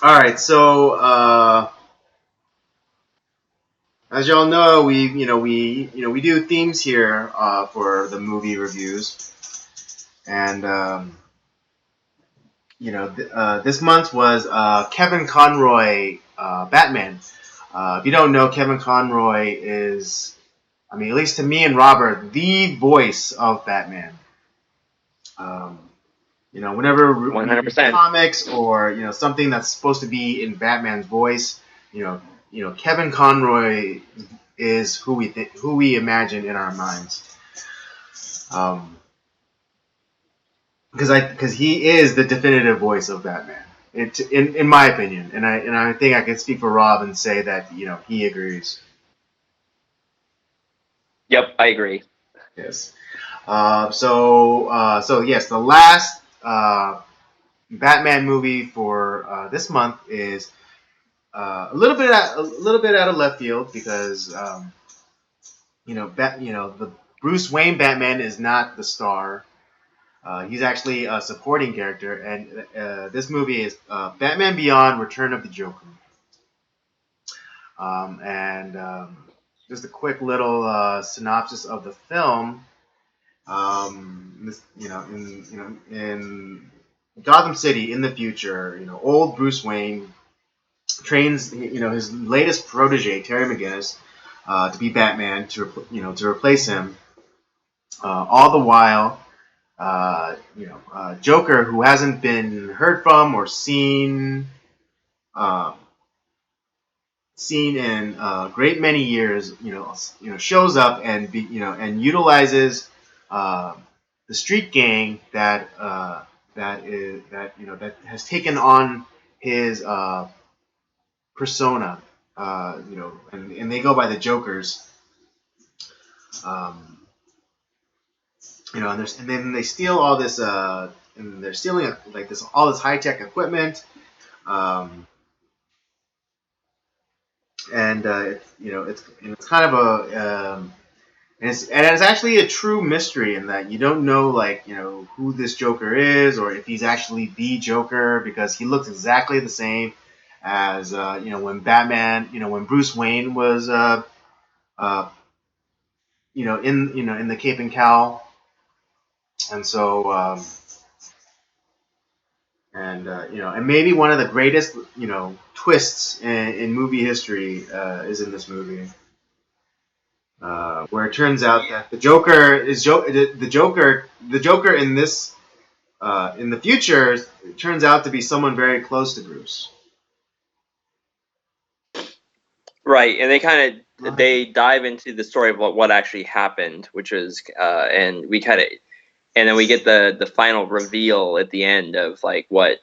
All right, so as y'all know, we do themes here for the movie reviews, and this month was Kevin Conroy Batman. If you don't know, Kevin Conroy is, I mean, at least to me and Robert, the voice of Batman. Um, whenever we read 100%. comics or something that's supposed to be in Batman's voice, Kevin Conroy is who we imagine in our minds. Because he is the definitive voice of Batman. In my opinion, and I think I can speak for Rob and say that he agrees. Yep, I agree. Yes. So yes, the last Batman movie for this month is a little bit out of left field because the Bruce Wayne Batman is not the star. He's actually a supporting character, and this movie is Batman Beyond: Return of the Joker. Just a quick little synopsis of the film. In Gotham City in the future, old Bruce Wayne trains, his latest protege, Terry McGinnis, to be Batman to replace him. All the while, Joker, who hasn't been heard from or seen in a great many years, shows up and utilizes the street gang that has taken on his persona, and they go by the Jokers. And then they steal all this, and they're stealing all this high tech equipment, and it's kind of and it's actually a true mystery in that you don't know who this Joker is or if he's actually the Joker because he looks exactly the same as when when Bruce Wayne was in the cape and cowl. And so, and maybe one of the greatest, twists in movie history is in this movie, where it turns out that the Joker the Joker in this, in the future, turns out to be someone very close to Bruce. Right, and they dive into the story of what actually happened, which was, and then we get the final reveal at the end of what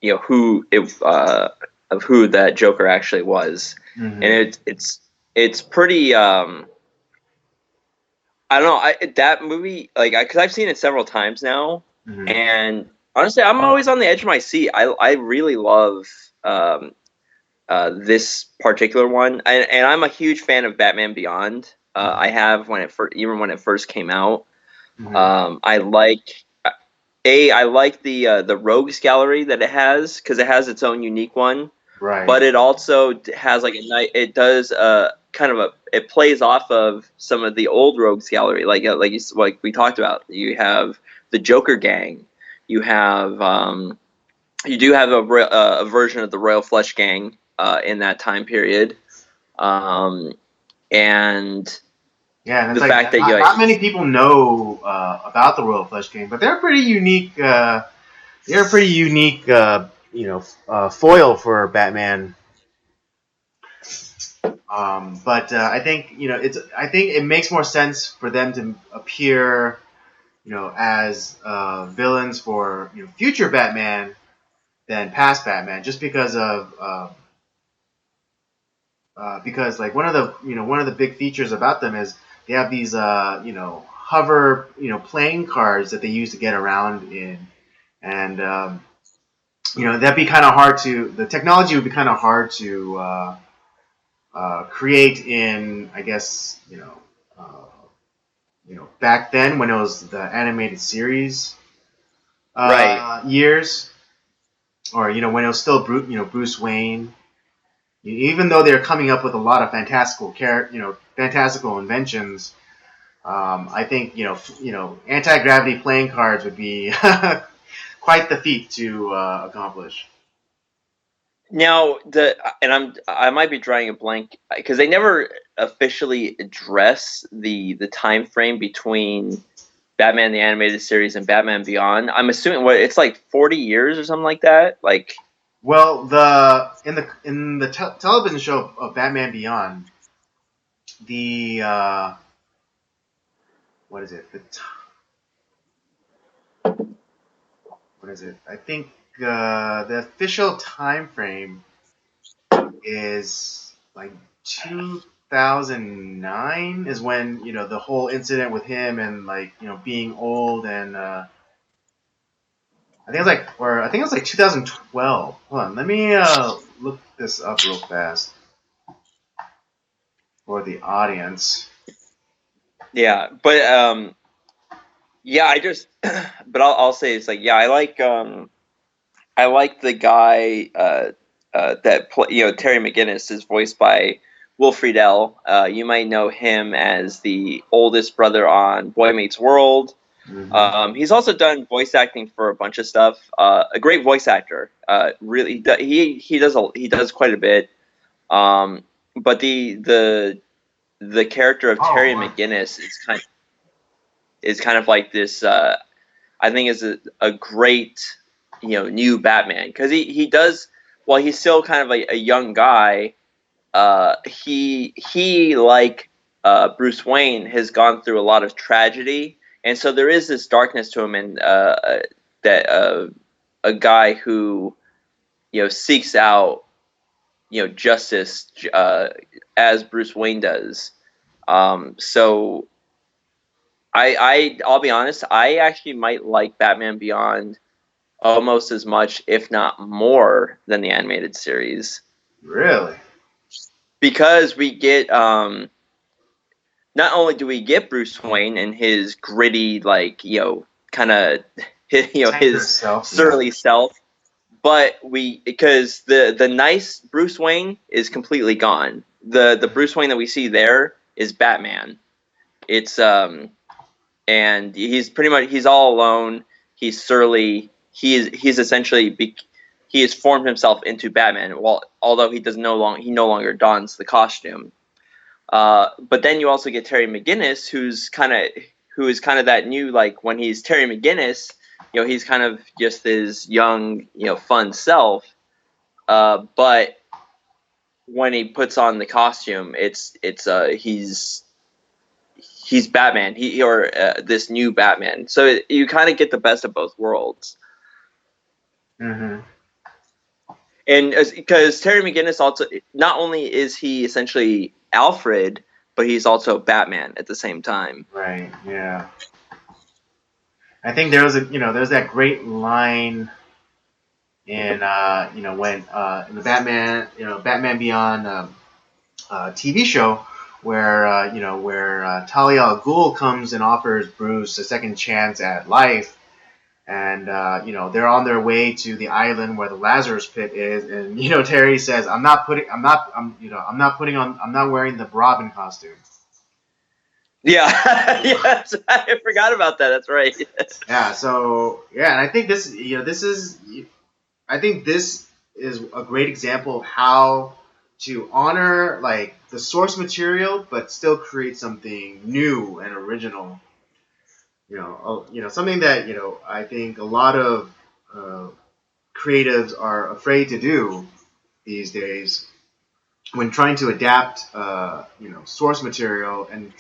of who that Joker actually was, Mm-hmm. and it's pretty. I don't know. That movie, because I've seen it several times now, Mm-hmm. and honestly, I'm always on the edge of my seat. I really love this particular one, and I'm a huge fan of Batman Beyond. I have even when it first came out. Mm-hmm. I like the Rogues Gallery that it has because it has its own unique one. Right. But it also has it does it plays off of some of the old Rogues Gallery, like we talked about. You have the Joker Gang. You have you do have a version of the Royal Flush Gang in that time period, and yeah, and the fact that not many people know about the Royal Flush Gang, but they're pretty unique. They're a pretty unique, foil for Batman. But I think I think it makes more sense for them to appear, as villains for future Batman than past Batman, just because of because one of the big features about them is they have these hover playing cards that they use to get around in, and that'd be kind of hard to the technology would be kind of hard to create in, I guess, back then when it was the animated series Right. years, or when it was still Bruce Wayne. Even though they're coming up with a lot of fantastical inventions, I think anti gravity playing cards would be quite the feat to accomplish. Now I might be drawing a blank because they never officially address the time frame between Batman the Animated Series and Batman Beyond. I'm assuming it's like 40 years or something like that. Like, Well, in the television show of Batman Beyond, the what is it? What is it? I think the official time frame is like 2009 is when the whole incident with him and like being old and I think it was like 2012. Hold on, let me look this up real fast for the audience. yeah, but yeah, but I'll say it's like, yeah, I like the guy Terry McGinnis is voiced by Will Friedle. You might know him as the oldest brother on Boy Meets World. Mm-hmm. He's also done voice acting for a bunch of stuff. A great voice actor. Really, he does quite a bit. But the character of Oh, Terry wow. McGinnis is kind of like this. I think is a great new Batman because he does while he's still kind of a young guy. He like Bruce Wayne has gone through a lot of tragedy, and so there is this darkness to him, and that a guy who seeks out justice as Bruce Wayne does. So I'll be honest, I actually might like Batman Beyond almost as much, if not more, than the animated series Really? because we get not only do we get Bruce Wayne and his gritty, like kind of Tanker his self, yeah. surly self, but because the nice Bruce Wayne is completely gone. The Bruce Wayne that we see there is Batman. It's and he's pretty much he's all alone. He's surly. He's essentially he has formed himself into Batman. Well, although he no longer dons the costume. But then you also get Terry McGinnis, who is kind of that new, like when he's Terry McGinnis, he's kind of just his young fun self. But when he puts on the costume, he's Batman. Or this new Batman. So you kind of get the best of both worlds. Mm-hmm. And because Terry McGinnis also not only is he essentially Alfred, but he's also Batman at the same time. Right. Yeah. I think there's that great line in when in the Batman Beyond TV show where Talia al Ghul comes and offers Bruce a second chance at life, and they're on their way to the island where the Lazarus Pit is, and Terry says, I'm not wearing the Robin costume." Yeah, yes, I forgot about that. That's right. Yeah. So yeah, and I think I think this is a great example of how to honor like the source material, but still create something new and original. Something that I think a lot of uh, creatives are afraid to do these days when trying to adapt, source material and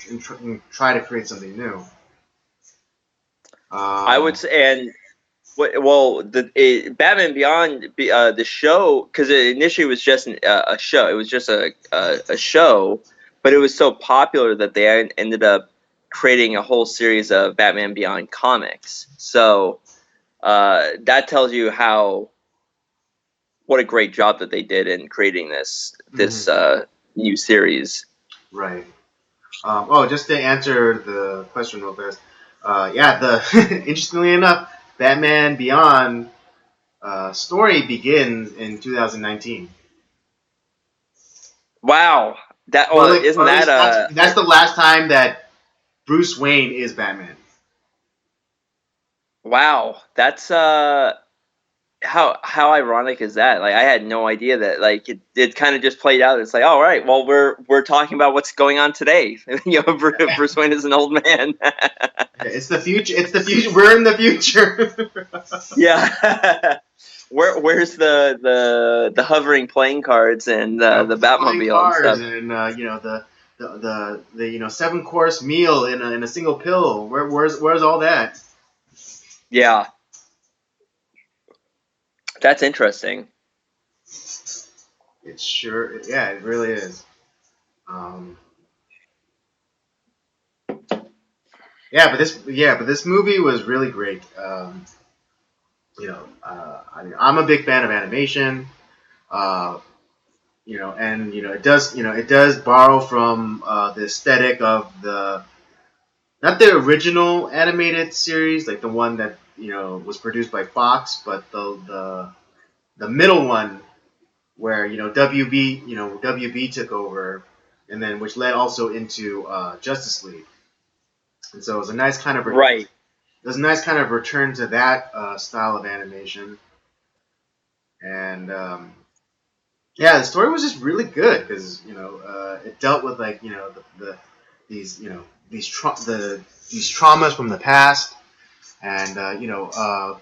try to create something new. I would Um, say, and well, Batman Beyond, the show, because it initially was just a show. It was just a show, but it was so popular that they ended up creating a whole series of Batman Beyond comics. So that tells you what a great job that they did in creating this mhm, new series. right. Just to answer the question real fast. Yeah, the interestingly enough, Batman Beyond story begins in 2019. Wow, that Or, well, isn't or at that least that's the last time that Bruce Wayne is Batman. wow, that's how ironic is that? Like I had no idea that like it kind of just played out. It's like, all right, well we're talking about what's going on today. Bruce Wayne is an old man. It's the future. It's the future. We're in the future. Yeah. Where's the hovering playing cards and the The flying Batmobile and cars stuff? and the 7-course meal in a single pill. Where's all that? Yeah, that's interesting. It's sure. Yeah, it really is. Um, but this movie was really great. I'm a big fan of animation. Uh, and it does borrow from the aesthetic of the not the original animated series, like the one that was produced by Fox, but the middle one where WB took over, and then which led also into Justice League, and so it was a nice kind of Right. return to that style of animation, and yeah, the story was just really good because it dealt with like these these traumas from the past, and the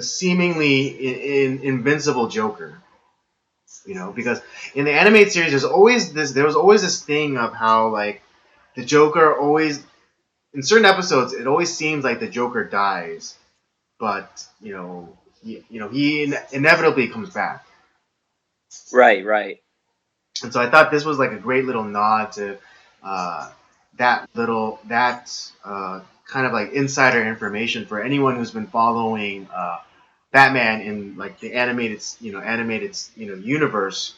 seemingly invincible Joker. Because in the animated series, there was always this thing of how like the Joker always in certain episodes it always seems like the Joker dies, but he inevitably comes back. Right. Right. And so I thought this was like a great little nod to uh, that kind of like insider information for anyone who's been following Batman in like the animated universe,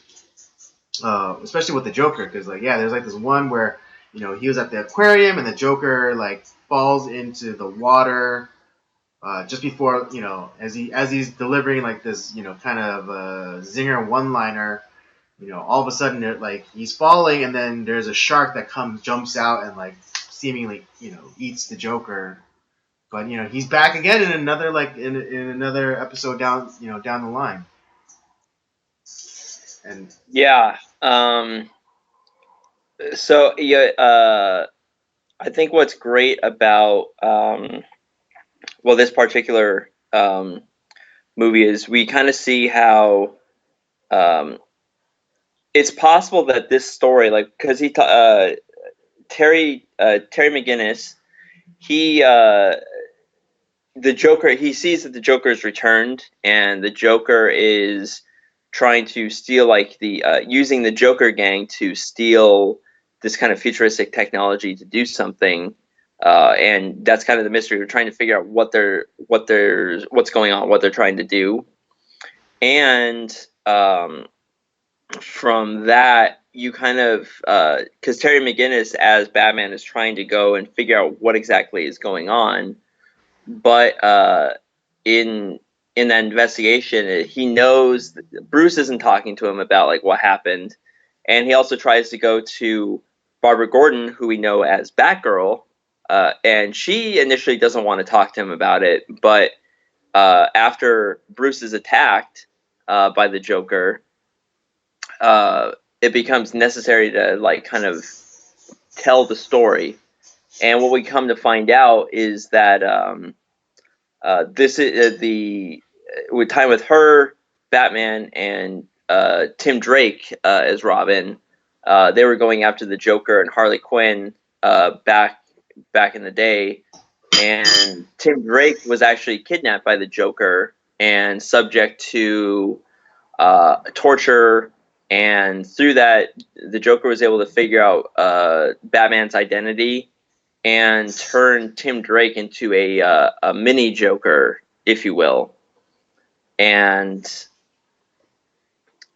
especially with the Joker, because like there's like this one where he was at the aquarium and the Joker like falls into the water. Just before as he's delivering like this kind of zinger one liner, all of a sudden like he's falling, and then there's a shark that jumps out and like seemingly eats the Joker. But he's back again in another in another episode down the line. And Yeah. So yeah. I think what's great about this particular movie is we kind of see how um, it's possible that this story, like, because Terry McGinnis, he the Joker, he sees that the Joker is returned, and the Joker is trying to steal, like, the using the Joker gang to steal this kind of futuristic technology to do something, and that's kind of the mystery. We're trying to figure out what's going on, what they're trying to do, and from that you kind of because Terry McGinnis as Batman is trying to go and figure out what exactly is going on, but in that investigation, he knows Bruce isn't talking to him about like what happened, and he also tries to go to Barbara Gordon, who we know as Batgirl, and she initially doesn't want to talk to him about it, but after Bruce is attacked by the Joker, it becomes necessary to like kind of tell the story, and what we come to find out is that this is the with time with her, Batman, and Tim Drake as Robin. They were going after the Joker and Harley Quinn back in the day, and Tim Drake was actually kidnapped by the Joker and subject to torture. And through that, the Joker was able to figure out Batman's identity and turn Tim Drake into a mini Joker, if you will. And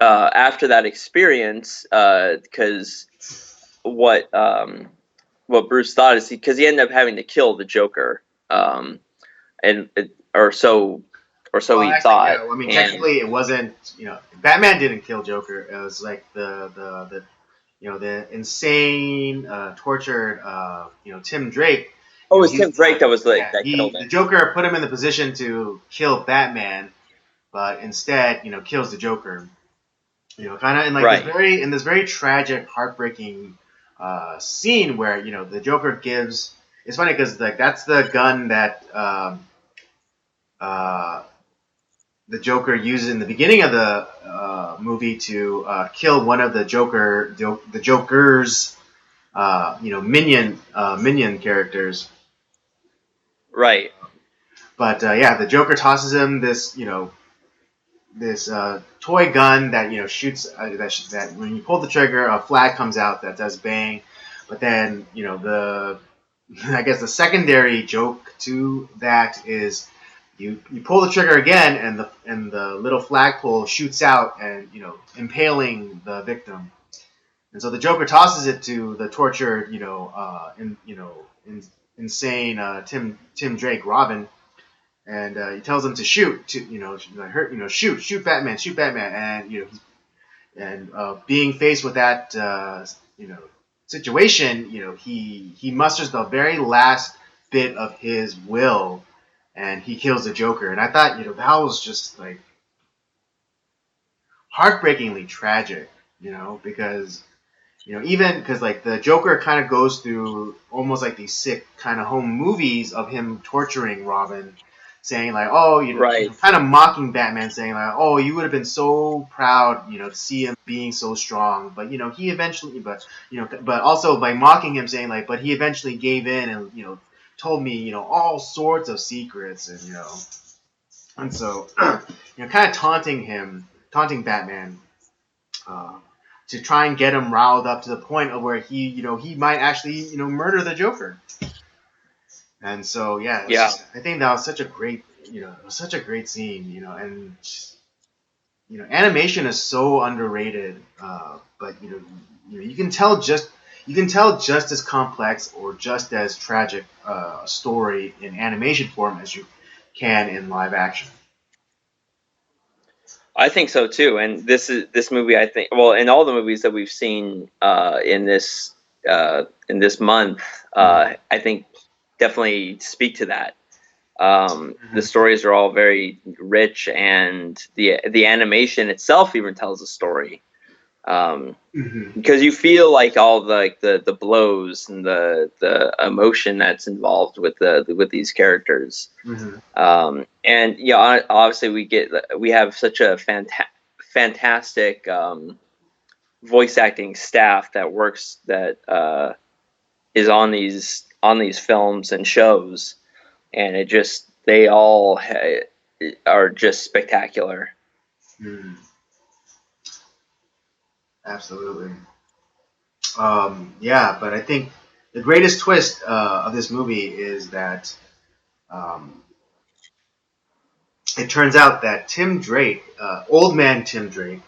after that experience, because what Bruce thought is because he ended up having to kill the Joker, or so Well, he actually, thought. no. I mean, And technically, it wasn't. Batman didn't kill Joker. It was like the insane, tortured, Tim Drake. oh, it was He's Tim Drake the that was yeah. that killed The him. Joker put him in the position to kill Batman, but instead, kills the Joker. Kind of in like Right, this very tragic, heartbreaking scene where the Joker gives. It's funny because like that's the gun that uh, the Joker uses in the beginning of the movie to kill one of the Joker's minion characters. right, But yeah, the Joker tosses him this toy gun that shoots that when you pull the trigger, a flag comes out that does bang. But then the I guess the secondary joke to that is you pull the trigger again, and the little flagpole shoots out and impaling the victim. And so the Joker tosses it to the tortured insane Tim Drake Robin, and he tells him to shoot to shoot Batman, and being faced with that situation, he musters the very last bit of his will, and he kills the Joker. And I thought that was just like heartbreakingly tragic, because even because like the Joker kind of goes through almost like these sick kind of home movies of him torturing Robin, saying like, oh, right. kind of mocking Batman, saying like, oh, you would have been so proud, to see him being so strong, but he eventually, but also by mocking him, saying like, but he eventually gave in and told me all sorts of secrets, and so kind of taunting Batman, uh, to try and get him riled up to the point of where he might actually murder the Joker. And so yeah, Yeah, I think that was such a great it was such a great scene, and animation is so underrated, but you can tell just as complex or just as tragic story in animation form as you can in live action. I think so too. And this movie. I think in all the movies that we've seen in this month, Mm-hmm. I think definitely speak to that. The Mm-hmm. stories are all very rich, and the animation itself even tells a story. Um, Mm-hmm. because you feel like all the blows and the emotion that's involved with these characters. Mm-hmm. And yeah, obviously we have such a fantastic voice acting staff that works that is on these films and shows, and they all are just spectacular. Mm-hmm. Absolutely. Yeah, but I think the greatest twist of this movie is that um, it turns out that Tim Drake, old man Tim Drake,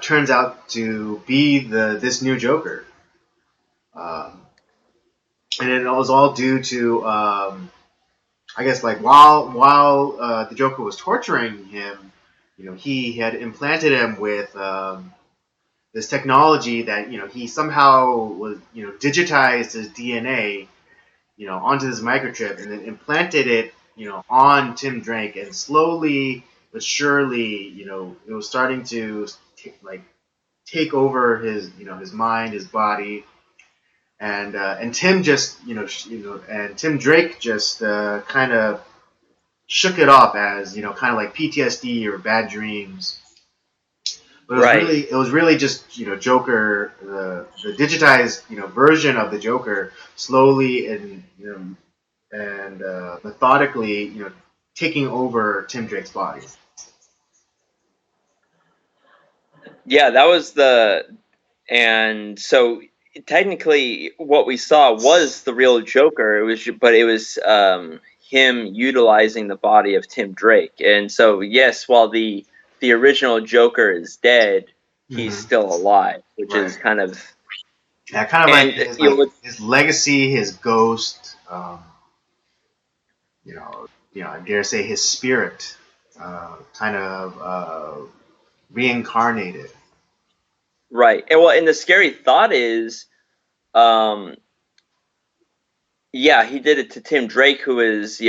turns out to be this new Joker, um, and it was all due to I guess like while the Joker was torturing him, he had implanted him with this technology that he somehow was digitized his DNA onto this microchip and then implanted it on Tim Drake, and slowly but surely it was starting to take over his mind, his body, and Tim just and Tim Drake just kind of shook it off as kind of like PTSD or bad dreams. But Right. it was really just Joker, the digitized version of the Joker, slowly and methodically taking over Tim Drake's body. Yeah, that was and so technically what we saw was the real Joker. It was him utilizing the body of Tim Drake. And so yes, while the original Joker is dead, he's Mm-hmm. still alive, which is Right. kind of Yeah, kind of And like his legacy, his ghost. I dare say his spirit, kind of reincarnated. right. And well, and the scary thought is, um, yeah, he did it to Tim Drake, who is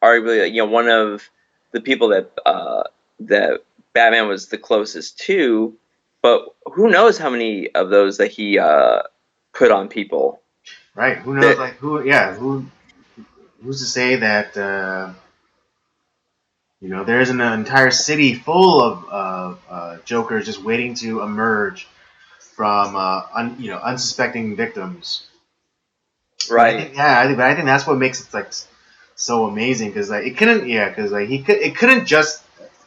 arguably one of the people that Batman was the closest to. But who knows how many of those that he put on people? Right? Who knows? That Like who? Yeah, who's to say that there's an entire city full of Jokers just waiting to emerge from unsuspecting victims. But right? I think that's what makes it like so amazing because like it couldn't because like it couldn't just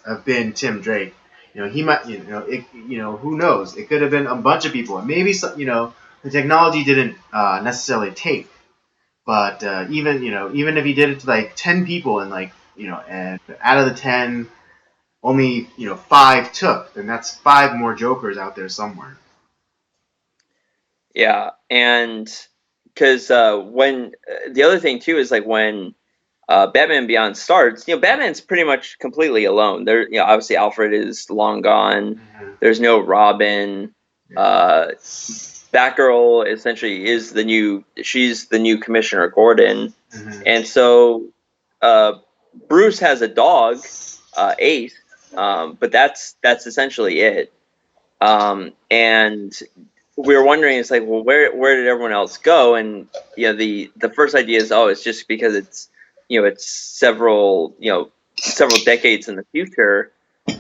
have been Tim Drake. He might who knows, it could have been a bunch of people, and maybe some, the technology didn't necessarily take. But even if he did it to like 10 people and and out of the 10 only 5 took, then that's 5 more Jokers out there somewhere. Yeah, and because when the other thing too is like when Batman Beyond starts, Batman's pretty much completely alone. There, obviously Alfred is long gone. Mm-hmm. There's no Robin. Yeah. Uh, Batgirl essentially she's the new Commissioner Gordon, Mm-hmm. and so uh, Bruce has a dog, Ace, but that's essentially it. And we were wondering, it's like, well, where did everyone else go? And the first idea is, oh, it's just because it's several decades in the future.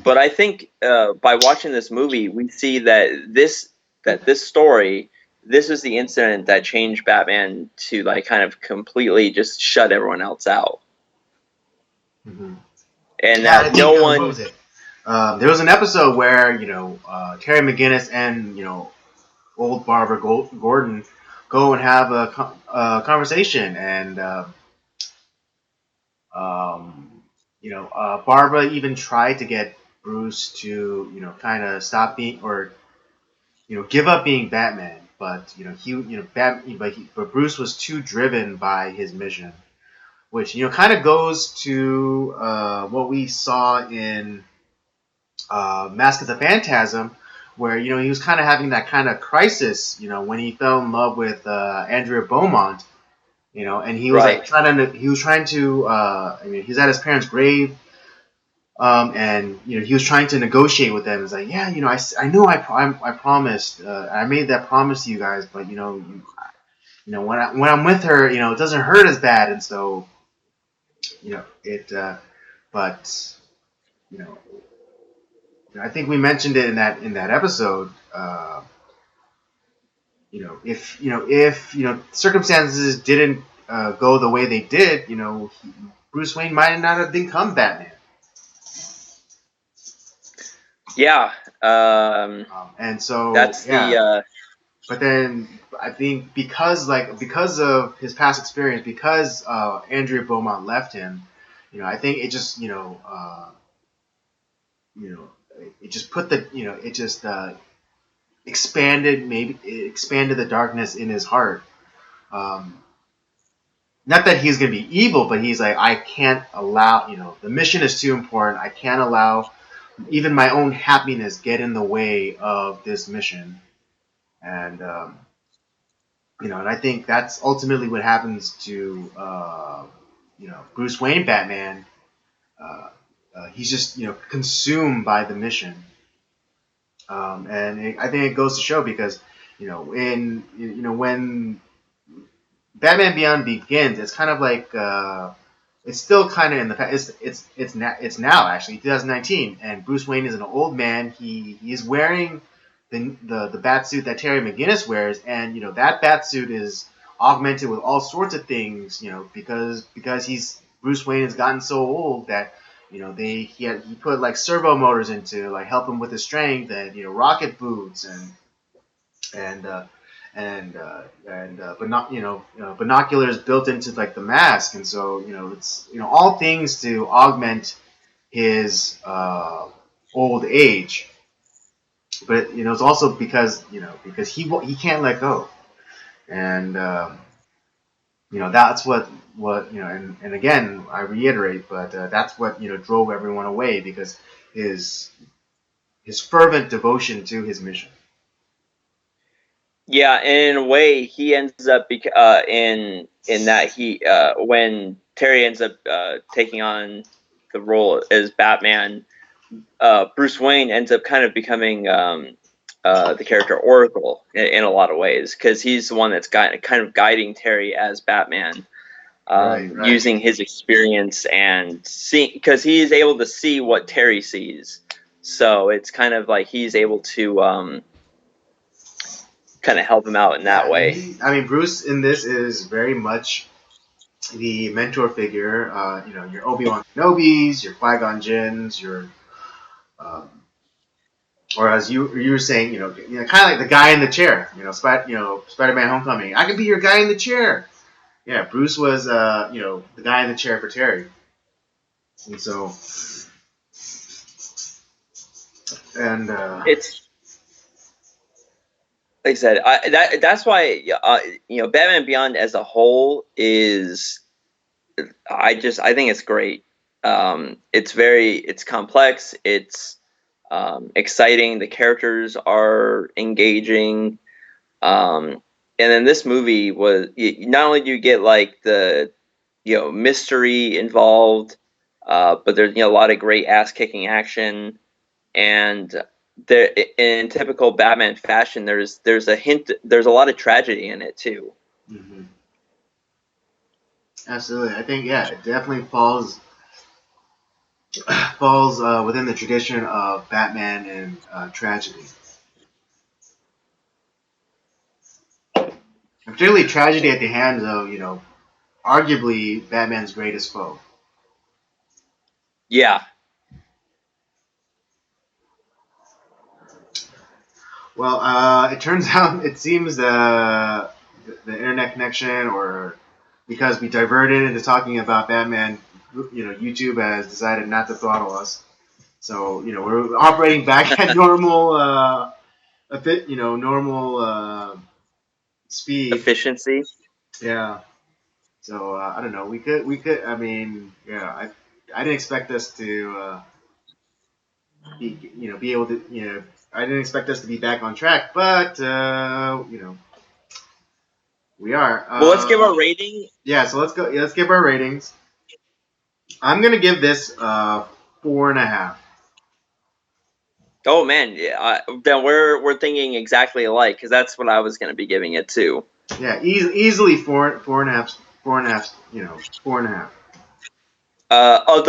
But I think by watching this movie, we see that this story, this is the incident that changed Batman to like kind of completely just shut everyone else out, Mm-hmm. and Yeah, I that think no what one. was it? There was an episode where Terry McGinnis and old Barbara Gordon go and have a conversation, and Barbara even tried to get Bruce to kind of stop being or give up being Batman, but but Bruce was too driven by his mission, which kind of goes to what we saw in Mask of the Phantasm, where he was kind of having that kind of crisis, when he fell in love with Andrea Beaumont, and he was like Right. trying to, I mean, he's at his parents' grave, and he was trying to negotiate with them. It's like, yeah, I know I promised, I made that promise to you guys, but when I'm with her, it doesn't hurt as bad, and so it, but you know I think we mentioned it in that episode. If circumstances didn't go the way they did, Bruce Wayne might not have become Batman. Yeah. And so That's the yeah, but then I think because of his past experience, because Andrea Beaumont left him, I think it just you know it just put the it just expanded the darkness in his heart. Um, Not that he's going to be evil, but he's like, I can't allow, the mission is too important. I can't allow even my own happiness get in the way of this mission. And, and I think that's ultimately what happens to, Bruce Wayne Batman. Uh, he's just, consumed by the mission. I think it goes to show because, when Batman Beyond begins, it's kind of like it's still kind of in the past. It's now actually 2019, and Bruce Wayne is an old man. He is wearing the bat suit that Terry McGinnis wears, and that bat suit is augmented with all sorts of things. Because he's Bruce Wayne has gotten so old that he put like servo motors into like help him with his strength, and rocket boots and binoculars built into like the mask, and so it's all things to augment his old age. But it's also because because he can't let go. and that's what and again I reiterate, but that's what drove everyone away because his his fervent devotion to his mission. Yeah, and in a way, he ends up in that he when Terry ends up taking on the role as Batman, Bruce Wayne ends up kind of becoming the character Oracle in a lot of ways because he's the one that's kind of guiding Terry as Batman, Right, right. using his experience and see because he is able to see what Terry sees. So it's kind of like he's able to kind of help him out in Yeah, that way. I mean, Bruce in this is very much the mentor figure. Your Obi-Wan Kenobis, your Qui-Gon Jinns, your um, or as you were saying, kind of like the guy in the chair. Spider-Man: Homecoming. I can be your guy in the chair. Yeah, Bruce was the guy in the chair for Terry, and so and It's like I said, that's why Batman Beyond as a whole is I think it's great. It's complex. It's exciting. The characters are engaging. Um, and then this movie was not only do you get like the mystery involved, but there's a lot of great ass kicking action, and there in typical Batman fashion, there's a lot of tragedy in it too. mm-hmm. Absolutely, I think yeah, it definitely falls within the tradition of Batman and tragedy, and particularly tragedy at the hands of arguably Batman's greatest foe. Yeah, Well, it turns out it seems the internet connection, or because we diverted into talking about Batman, YouTube has decided not to throttle us. So we're operating back at normal, a bit normal speed. efficiency. Yeah. So I don't know. We could. I mean, yeah. I didn't expect us to be able to I didn't expect us to be back on track, but we are. Well, let's give our rating. Yeah. So let's go. Yeah, let's give our ratings. I'm gonna give this 4.5. Oh man, yeah, then we're thinking exactly alike because that's what I was going to be giving it too. Yeah, easily four and a half, 4.5. 4.5. Of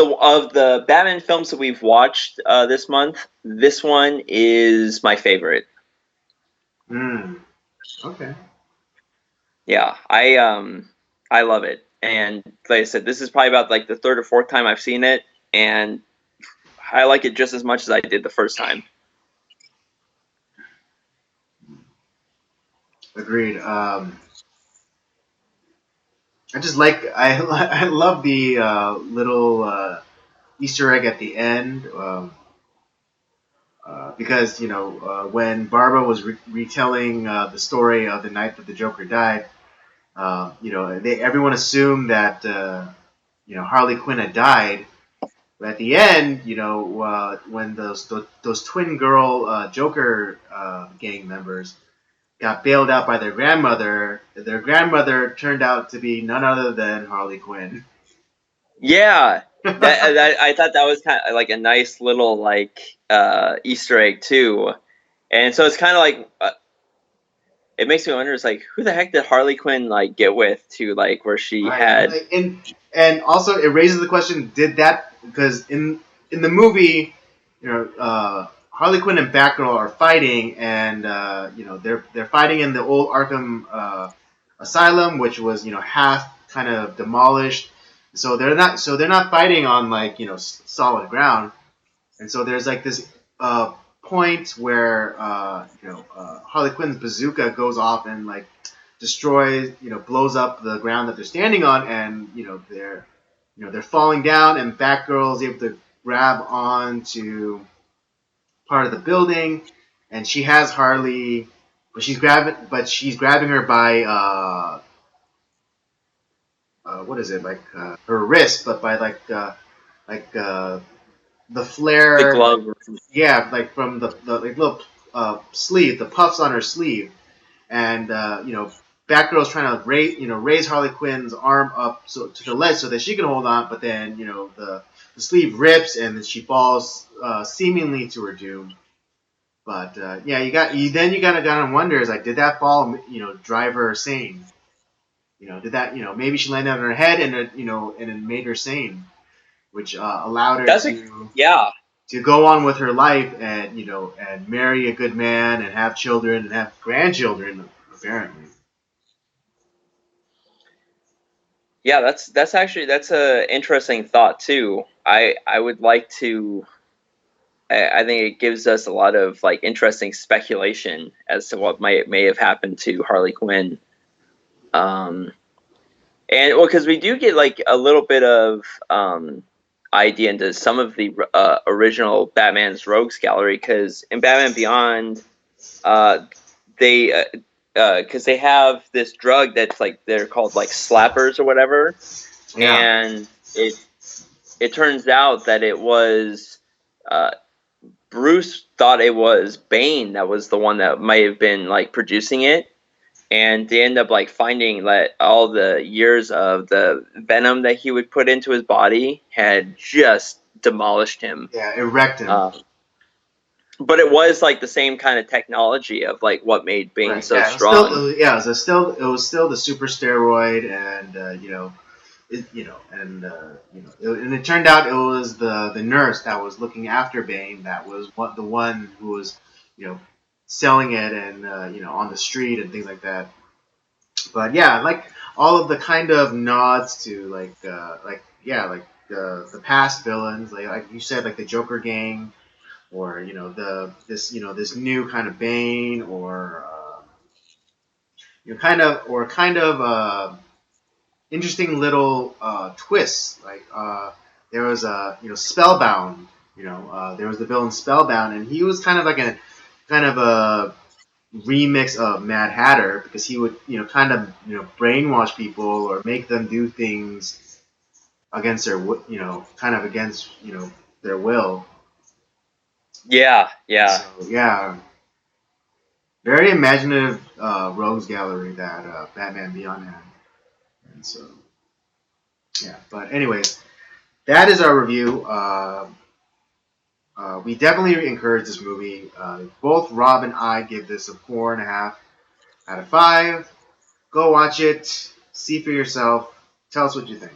the Batman films that we've watched this month, this one is my favorite. Mm. Okay. Yeah, I love it, and like I said, this is probably about like the third or fourth time I've seen it, and I like it just as much as I did the first time. Agreed. I just like I love the little Easter egg at the end. Because when Barbara was retelling the story of the night that the Joker died, everyone assumed that Harley Quinn had died. But at the end, when those twin girl Joker gang members got bailed out by their grandmother turned out to be none other than Harley Quinn. Yeah, that I thought that was kind of like a nice little like Easter egg too, and so it's kind of like it makes me wonder. It's like who the heck did Harley Quinn like get with to like where she Right, had. and also it raises the question: did that because in the movie, Harley Quinn and Batgirl are fighting, and they're fighting in the old Arkham Asylum, which was half kind of demolished. So they're not fighting on like solid ground, and so there's like this point where Harley Quinn's bazooka goes off and like destroys, blows up the ground that they're standing on, and they're falling down, and Batgirl is able to grab onto part of the building, and she has Harley. She's grabbing her by what is it like her wrist, but by like the The flare, like glove. yeah, like from the like little sleeve, the puffs on her sleeve, and Batgirl's trying to raise Harley Quinn's arm up to the ledge so that she can hold on, but then the sleeve rips and then she falls seemingly to her doom. But yeah, you gotta wonder is like, did that fall drive her sane? Did that maybe she landed on her head and and it made her sane, which allowed her That's a, yeah. to go on with her life and and marry a good man and have children and have grandchildren apparently. Yeah, that's actually that's a interesting thought too. I would like to. I think it gives us a lot of like interesting speculation as to what may have happened to Harley Quinn. Um, and well, because we do get like a little bit of idea into some of the original Batman's Rogues Gallery. Because in Batman Beyond, uh, they because they have this drug that's like they're called like slappers or whatever, Yeah. and it turns out that it was uh, Bruce thought it was Bane that was the one that might have been like producing it, and they end up like finding that all the years of the venom that he would put into his body had just demolished him. Yeah, erect him. But it was like the same kind of technology of like what made Bane Right. so Yeah. strong. It was still the super steroid, and and it turned out it was the nurse that was looking after Bane that was the one who was you know selling it and on the street and things like that. But yeah, like all of the kind of nods to like yeah like the past villains like you said like the Joker gang or this new kind of Bane or kind of interesting little twists. Like there was Spellbound. There was the villain Spellbound, and he was kind of a remix of Mad Hatter because he would kind of brainwash people or make them do things against their kind of against their will. Yeah, yeah. So yeah, very imaginative rogues gallery that Batman Beyond had, and so yeah. But anyways, that is our review. We definitely encourage this movie. Both Rob and I give this a 4.5 out of 5. Go watch it. See for yourself. Tell us what you think.